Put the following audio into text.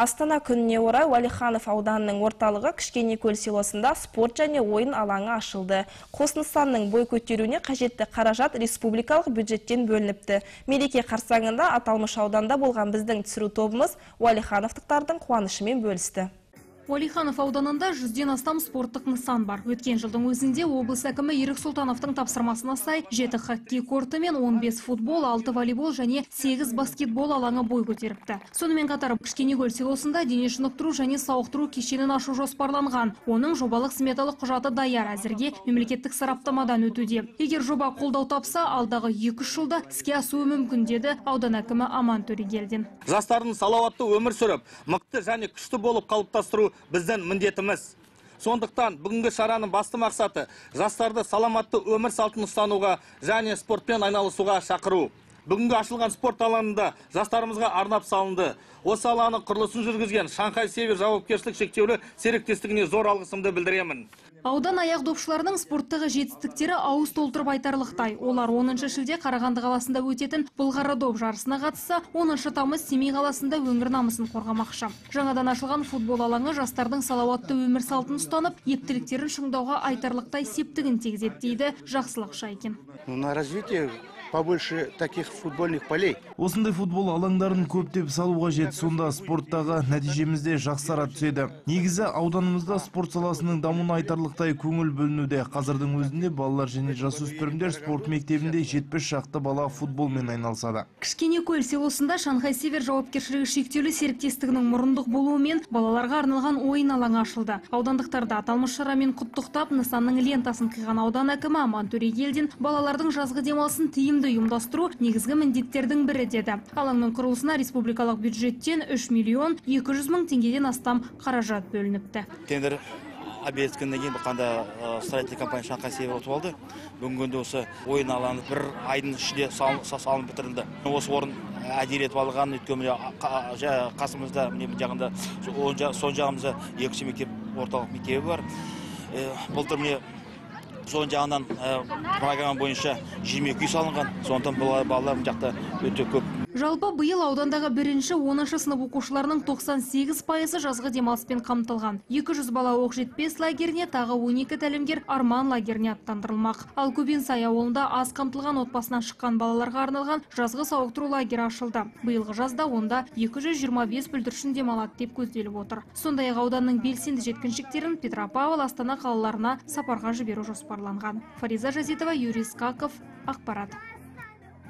Астана күніне орай Уәлиханов ауданының орталығы Кішкенекөл селосында спорт және ойын алаңы ашылды. Қос нысанның бой көтеруіне қажетті қаражат республикалық бюджеттен бөлініпті. Мереке қарсаңында аталмыш ауданда болған біздің түсіру тобымыз Уәлихановтықтардың қуанышымен бөлісті. Уәлиханов ауданында 100-ден астам спорттық нысан бар. Өткен жылдың өзінде облыс әкімі Ерік Сұлтановтың тапсырмасына сай 7 хоккей корты мен 15 футбол, 6 волейбол және 8 баскетбол алаңы бой көтеріпті. Сонымен қатар Кішкенекөл селосында дене шынықтыру және сауықтыру кешенін ашу жоспарланған. Оның жобалық сметалық құжаты даяр, әзірге мемлекеттік сараптамадан өтуде. Егер жоба қолдау тапса, алдағы 2 жылда іске асуы мүмкін, деді аудан әкімі Аман Төрегелдин. Жастардың салауатты өмір сүріп, мықты және күшті болып қалыптастыру біздің міндетіміз. Сондықтан бүгінгі шараның басты мақсаты жастарды саламатты өмір салтын ұстануға және спортпен айналысуға шақыру. Бүгінгі ашылған спорт алаңында жастарымызға арнап салынды. Осы алаңның құрылысын жүргізген Шанхай Север жауапкершілік шектеулі серіктестігіне зор алғысымды білдіремін. Аудан аяқ допшыларының спорттағы жетістіктері ауыз толтырып айтарлықтай. Олар 10 шілде Қарағанды қаласында өтетін Былғары доп жарысына қатысса, 10 тамыз Семей қаласында өңір намысын қорғамақшы. Жаңадан ашылған футбол алаңы жастардың салауатты өмір салтын ұстанып, ептіліктерін шыңдауға айтарлықтай септігін тигізеді, дейді Жақсылық Шайкин. На развитие побольше таких футбольных полей. Осындай футбол алаңдарын көптеп салуға жет, сонда спорттағы нәтижемізде жақсара түседі. Негізі ауданымызда спорт саласының дамуына айтарлықтай көңіл бөлінуде. Қазірдің өзінде балалар және жасөспірімдер спорт мектебінде 70 шақты бала футболмен айналысады. Кішкенекөл селосында Шанхай Север жауапкершілігі шектеулі серіктестігінің мұрындық болуымен балаларға арналған ойын алаңы ашылды. Аудандықтарда аталмыш шарамен құттықтап, нысанның лентасын қиған аудан әкімі Аман Төрегелдин балалардың жазғы демалысын тиімді ұйымдастыру негізгі міндеттердің бірі деді. Алаңның құрылысына республикалық бюджеттен 3 миллион 200 мың теңгеден астам қаражат бөлініпті. Тендер объектісінен кейін қанда строительный компания Шанхай Север ұтып алды. Бүгінгі осы ойын алаңы бір айдың ішінде салынып бітірілді. Осы орын әдейі етіп алған, өйткені қасымызда жағында сон жағымызда екінші мектеп, орталық мектебі бар. Былтыр міне сон жағынан программа бойынша 22 үй салынған. Сондықтан балалар жақта өте көп. Жалпы биыл аудандағы 1-10 сынып оқушыларының 98% жазғы демалыспен қамтылған. 200 бала оқжетпес лагеріне, тағы 12 тәлімгер Арман лагеріне аттандырылмақ. Ал Көбенсай ауылында аз қамтылған отбасынан шыққан балаларға арналған жазғы сауықтыру лагері ашылды. Биылғы жазда онда 225 бүлдіршін демалады деп көзделіп отыр. Сондай-ақ ауданның белсенді жеткіншектерін Петропавл, Астана қалаларына сапарға жіберу жоспарланған. Фариза Жазитова, Юрий Скаков, ақпарат.